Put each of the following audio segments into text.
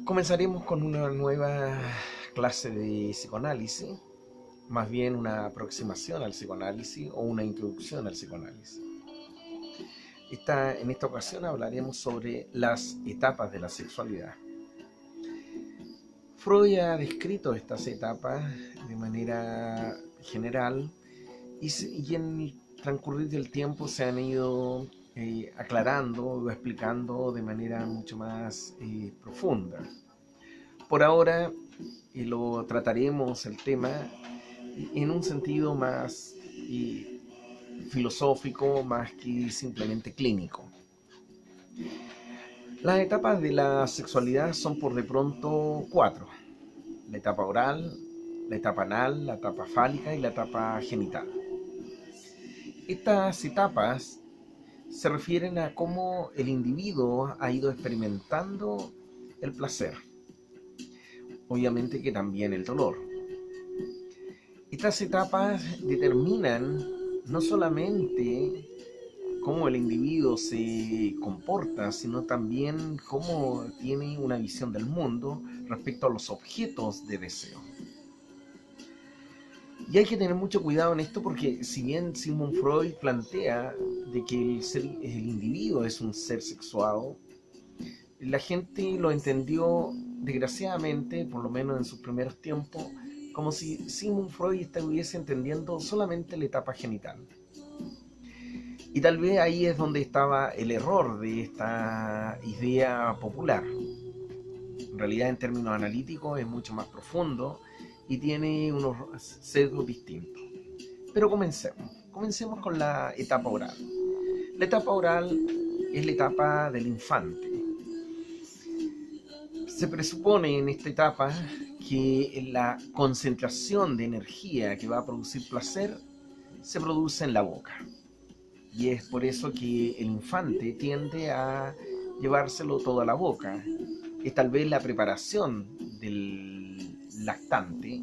Comenzaremos con una nueva clase de psicoanálisis, más bien una aproximación al psicoanálisis o una introducción al psicoanálisis. En esta ocasión hablaremos sobre las etapas de la sexualidad. Freud ha descrito estas etapas de manera general y en el transcurrir del tiempo se han ido aclarando o explicando de manera mucho más profunda. Por ahora lo trataremos el tema en un sentido más filosófico, más que simplemente clínico. Las etapas de la sexualidad son por de pronto 4: la etapa oral, la etapa anal, la etapa fálica y la etapa genital. Estas etapas se refieren a cómo el individuo ha ido experimentando el placer, obviamente que también el dolor. Estas etapas determinan no solamente cómo el individuo se comporta, sino también cómo tiene una visión del mundo respecto a los objetos de deseo. Y hay que tener mucho cuidado en esto porque si bien Sigmund Freud plantea de que el individuo es un ser sexuado, la gente lo entendió desgraciadamente, por lo menos en sus primeros tiempos, como si Sigmund Freud estuviese entendiendo solamente la etapa genital. Y tal vez ahí es donde estaba el error de esta idea popular. En realidad, en términos analíticos, es mucho más profundo y tiene unos sesgos distintos. Pero comencemos con la etapa oral. La etapa oral es la etapa del infante. Se presupone en esta etapa que la concentración de energía que va a producir placer se produce en la boca. Y es por eso que el infante tiende a llevárselo todo a la boca. Es tal vez la preparación del lactante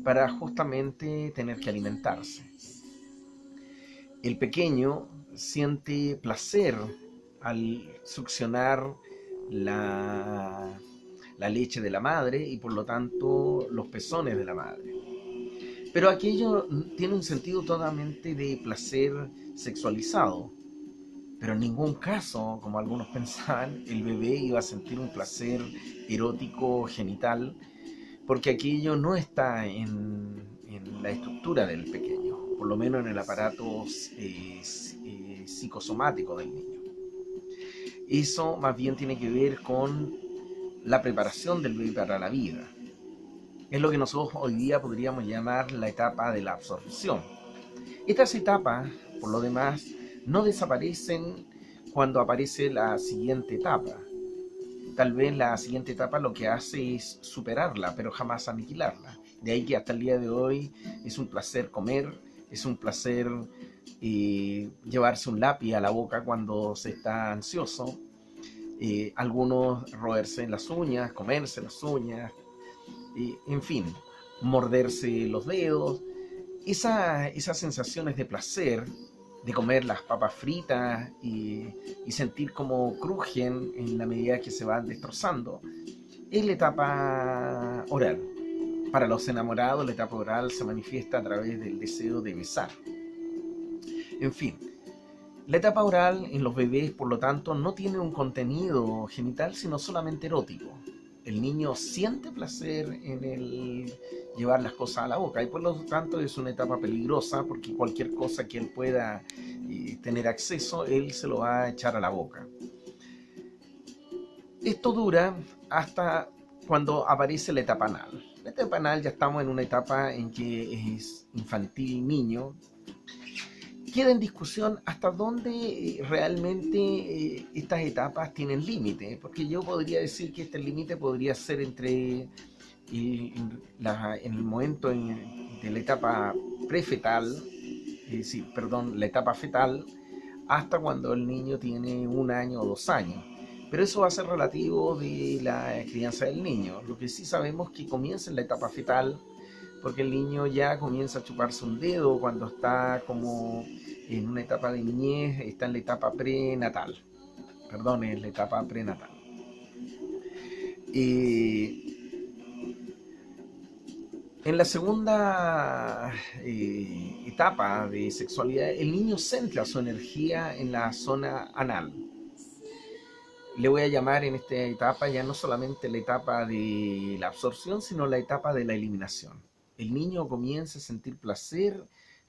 para justamente tener que alimentarse. El pequeño siente placer al succionar la leche de la madre y por lo tanto los pezones de la madre. Pero aquello tiene un sentido totalmente de placer sexualizado. Pero en ningún caso, como algunos pensaban, el bebé iba a sentir un placer erótico genital, porque aquello no está en la estructura del pequeño, por lo menos en el aparato psicosomático del niño. Eso más bien tiene que ver con la preparación del bebé para la vida. Es lo que nosotros hoy día podríamos llamar la etapa de la absorción. Estas etapas, por lo demás, no desaparecen cuando aparece la siguiente etapa. Tal vez la siguiente etapa lo que hace es superarla, pero jamás aniquilarla. De ahí que hasta el día de hoy es un placer comer, es un placer llevarse un lápiz a la boca cuando se está ansioso. Algunos roerse las uñas, comerse las uñas, en fin, morderse los dedos. Esas sensaciones de placer, de comer las papas fritas y sentir cómo crujen en la medida que se van destrozando, es la etapa oral. Para los enamorados, la etapa oral se manifiesta a través del deseo de besar. En fin, la etapa oral en los bebés, por lo tanto, no tiene un contenido genital, sino solamente erótico. El niño siente placer en el llevar las cosas a la boca y por lo tanto es una etapa peligrosa porque cualquier cosa que él pueda tener acceso, él se lo va a echar a la boca. Esto dura hasta cuando aparece la etapa anal. La etapa anal ya estamos en una etapa en que es infantil, niño. Queda en discusión hasta dónde realmente estas etapas tienen límite, porque yo podría decir que este límite podría ser entre en el momento de la etapa prefetal, la etapa fetal, hasta cuando el niño tiene 1 año o 2 años. Pero eso va a ser relativo de la crianza del niño. Lo que sí sabemos es que comienza en la etapa fetal, porque el niño ya comienza a chuparse un dedo cuando está como en una etapa de niñez, está en la etapa prenatal. En la etapa prenatal. Eh, en la segunda etapa de sexualidad, el niño centra su energía en la zona anal. Le voy a llamar en esta etapa ya no solamente la etapa de la absorción, sino la etapa de la eliminación. El niño comienza a sentir placer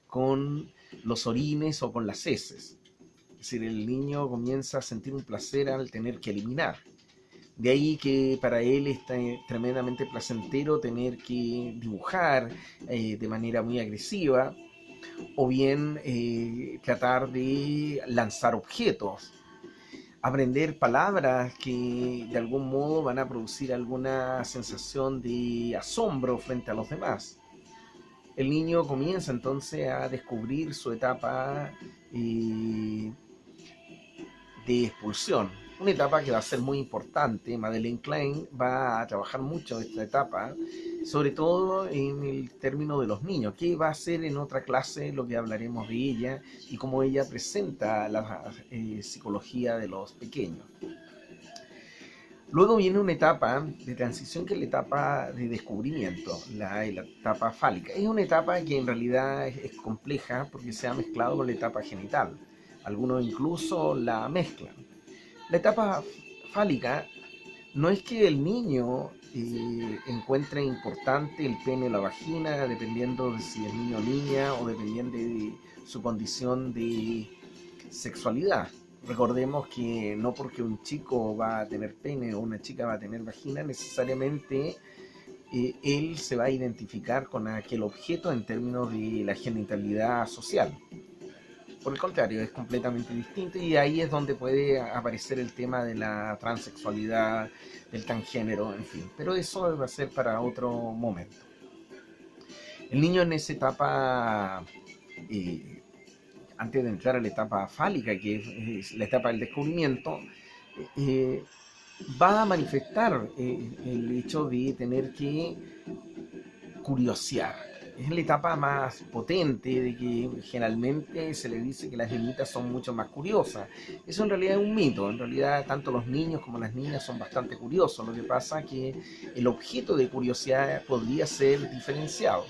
con los orines o con las heces. Es decir, el niño comienza a sentir un placer al tener que eliminar. De ahí que para él está tremendamente placentero tener que dibujar de manera muy agresiva o bien tratar de lanzar objetos, aprender palabras que de algún modo van a producir alguna sensación de asombro frente a los demás. El niño comienza entonces a descubrir su etapa de expulsión, una etapa que va a ser muy importante. Madeleine Klein va a trabajar mucho esta etapa, sobre todo en el término de los niños, que va a ser en otra clase lo que hablaremos de ella y cómo ella presenta la psicología de los pequeños. Luego viene una etapa de transición que es la etapa de descubrimiento, la etapa fálica. Es una etapa que en realidad es compleja porque se ha mezclado con la etapa genital. Algunos incluso la mezclan. La etapa fálica no es que el niño encuentre importante el pene o la vagina, dependiendo de si es niño o niña o dependiendo de su condición de sexualidad. Recordemos que no porque un chico va a tener pene o una chica va a tener vagina, necesariamente él se va a identificar con aquel objeto en términos de la genitalidad social. Por el contrario, es completamente distinto y ahí es donde puede aparecer el tema de la transexualidad, del transgénero, en fin. Pero eso va a ser para otro momento. El niño en esa etapa, antes de entrar a la etapa fálica, que es la etapa del descubrimiento, va a manifestar el hecho de tener que curiosear. Es la etapa más potente, de que generalmente se le dice que las niñitas son mucho más curiosas. Eso en realidad es un mito. En realidad tanto los niños como las niñas son bastante curiosos. Lo que pasa es que el objeto de curiosidad podría ser diferenciado.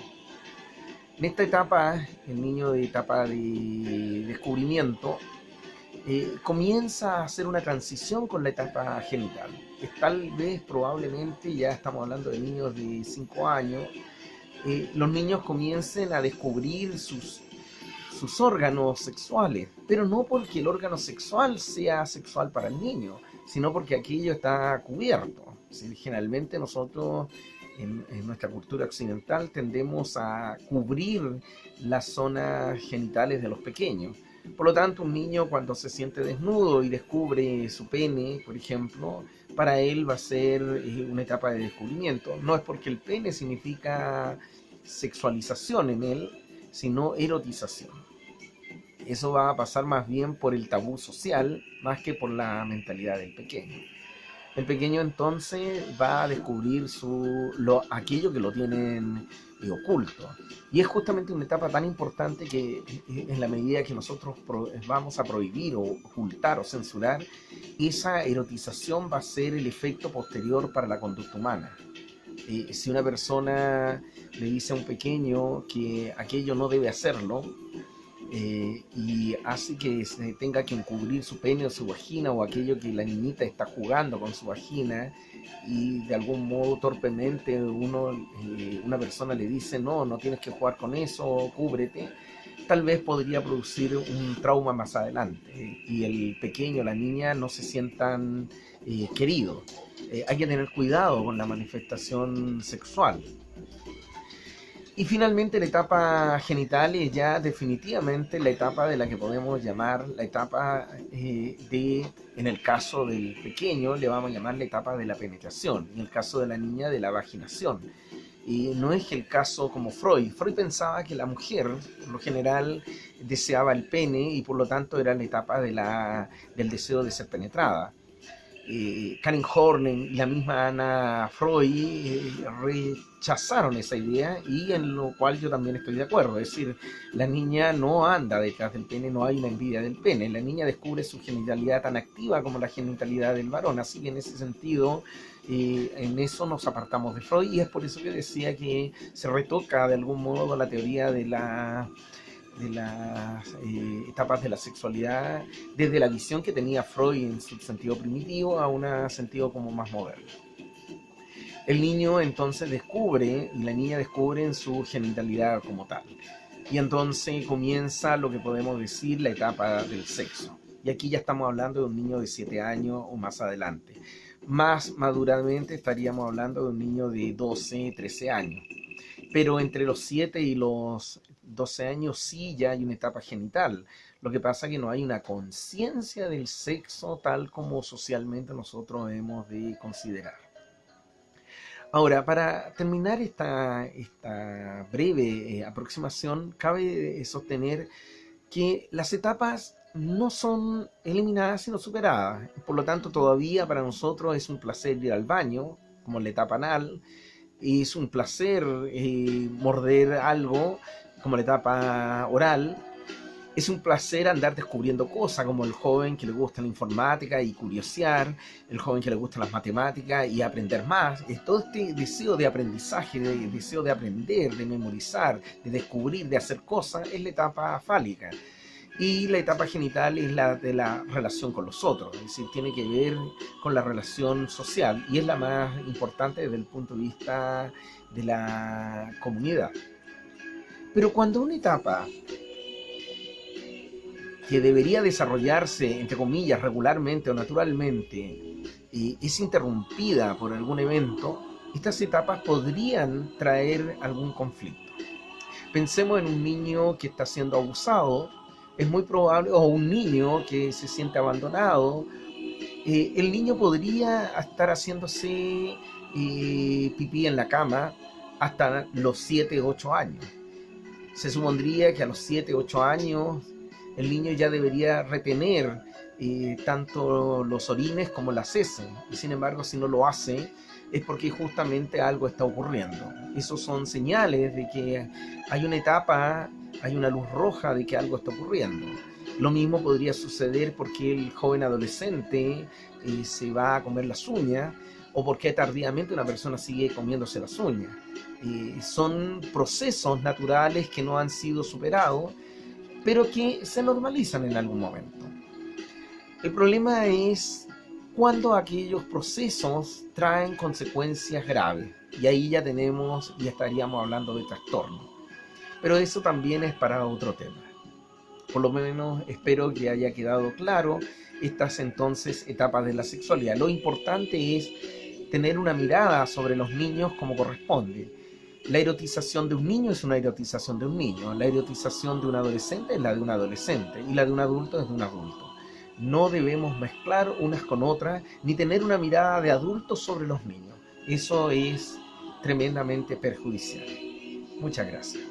En esta etapa, el niño de etapa de descubrimiento comienza a hacer una transición con la etapa genital. Tal vez, probablemente, ya estamos hablando de niños de 5 años, los niños comiencen a descubrir sus órganos sexuales, pero no porque el órgano sexual sea sexual para el niño, sino porque aquello está cubierto. Generalmente nosotros en nuestra cultura occidental tendemos a cubrir las zonas genitales de los pequeños. Por lo tanto, un niño cuando se siente desnudo y descubre su pene, por ejemplo, para él va a ser una etapa de descubrimiento. No es porque el pene significa sexualización en él, sino erotización. Eso va a pasar más bien por el tabú social, más que por la mentalidad del pequeño. El pequeño entonces va a descubrir aquello que lo tienen oculto. Y es justamente una etapa tan importante que en la medida que nosotros vamos a prohibir o ocultar o censurar, esa erotización va a ser el efecto posterior para la conducta humana. Si una persona le dice a un pequeño que aquello no debe hacerlo, y hace que se tenga que encubrir su pene o su vagina o aquello que la niñita está jugando con su vagina y de algún modo torpemente una persona le dice no tienes que jugar con eso, cúbrete, tal vez podría producir un trauma más adelante y el pequeño, la niña no se sientan queridos. Hay que tener cuidado con la manifestación sexual. Y finalmente la etapa genital es ya definitivamente la etapa de la que podemos llamar la etapa en el caso del pequeño le vamos a llamar la etapa de la penetración, en el caso de la niña de la vaginación. Y no es el caso como Freud. Freud pensaba que la mujer, por lo general, deseaba el pene y por lo tanto era la etapa del deseo de ser penetrada. Karen Horney y la misma Ana Freud rechazaron esa idea, y en lo cual yo también estoy de acuerdo. Es decir, la niña no anda detrás del pene, no hay una envidia del pene. La niña descubre su genitalidad tan activa como la genitalidad del varón, así que en ese sentido, en eso nos apartamos de Freud, y es por eso que decía que se retoca de algún modo la teoría de las etapas de la sexualidad desde la visión que tenía Freud en su sentido primitivo a un sentido como más moderno. El niño entonces descubre, y la niña descubre en su genitalidad como tal, y entonces comienza lo que podemos decir la etapa del sexo, y aquí ya estamos hablando de un niño de 7 años o más adelante. Más maduramente estaríamos hablando de un niño de 12, 13 años. Pero entre los 7 y los 12 años sí ya hay una etapa genital. Lo que pasa es que no hay una conciencia del sexo tal como socialmente nosotros hemos de considerar. Ahora, para terminar esta breve aproximación, cabe sostener que las etapas no son eliminadas sino superadas. Por lo tanto, todavía para nosotros es un placer ir al baño, como en la etapa anal. Es un placer morder algo, como la etapa oral. Es un placer andar descubriendo cosas, como el joven que le gusta la informática y curiosear, el joven que le gusta las matemáticas y aprender más. Es todo este deseo de aprendizaje, deseo de aprender, de memorizar, de descubrir, de hacer cosas, es la etapa fálica. Y la etapa genital es la de la relación con los otros, es decir, tiene que ver con la relación social, y es la más importante desde el punto de vista de la comunidad. Pero cuando una etapa que debería desarrollarse, entre comillas, regularmente o naturalmente, es interrumpida por algún evento, estas etapas podrían traer algún conflicto. Pensemos en un niño que está siendo abusado. Es muy probable, o un niño que se siente abandonado. El niño podría estar haciéndose pipí en la cama hasta los 7, 8 años. Se supondría que a los 7, 8 años el niño ya debería retener tanto los orines como las heces, y sin embargo, si no lo hace, es porque justamente algo está ocurriendo. Esos son señales de que hay una etapa, hay una luz roja de que algo está ocurriendo. Lo mismo podría suceder porque el joven adolescente se va a comer las uñas, o porque tardíamente una persona sigue comiéndose las uñas. Son procesos naturales que no han sido superados, pero que se normalizan en algún momento. El problema es cuando aquellos procesos traen consecuencias graves, y ahí ya estaríamos hablando de trastorno. Pero eso también es para otro tema. Por lo menos espero que haya quedado claro estas entonces etapas de la sexualidad. Lo importante es tener una mirada sobre los niños como corresponde. La erotización de un niño es una erotización de un niño, la erotización de un adolescente es la de un adolescente, y la de un adulto es de un adulto. No debemos mezclar unas con otras, ni tener una mirada de adultos sobre los niños. Eso es tremendamente perjudicial. Muchas gracias.